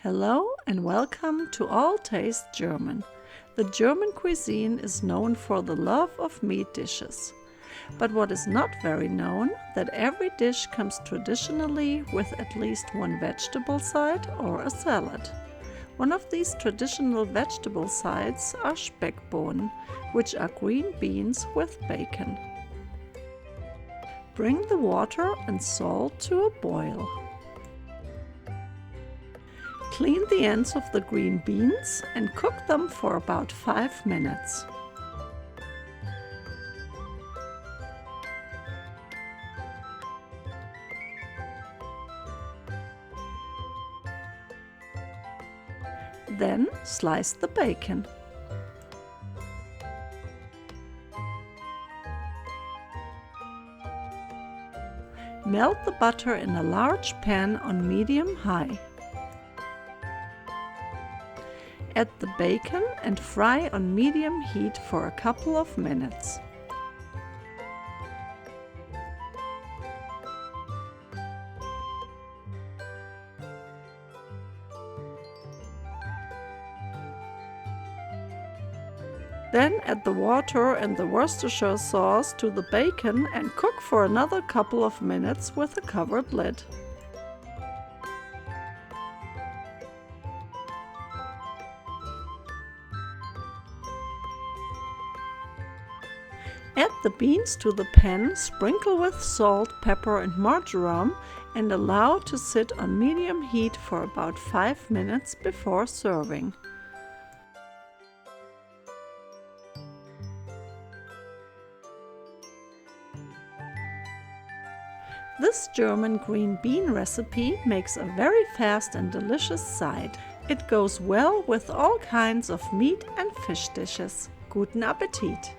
Hello and welcome to All Taste German. The German cuisine is known for the love of meat dishes. But what is not very known, that every dish comes traditionally with at least one vegetable side or a salad. One of these traditional vegetable sides are Speckbohnen, which are green beans with bacon. Bring the water and salt to a boil. Clean the ends of the green beans and cook them for about 5 minutes. Then slice the bacon. Melt the butter in a large pan on medium-high. Add the bacon and fry on medium heat for a couple of minutes. Then add the water and the Worcestershire sauce to the bacon and cook for another couple of minutes with a covered lid. Add the beans to the pan, sprinkle with salt, pepper and marjoram and allow to sit on medium heat for about 5 minutes before serving. This German green bean recipe makes a very fast and delicious side. It goes well with all kinds of meat and fish dishes. Guten Appetit!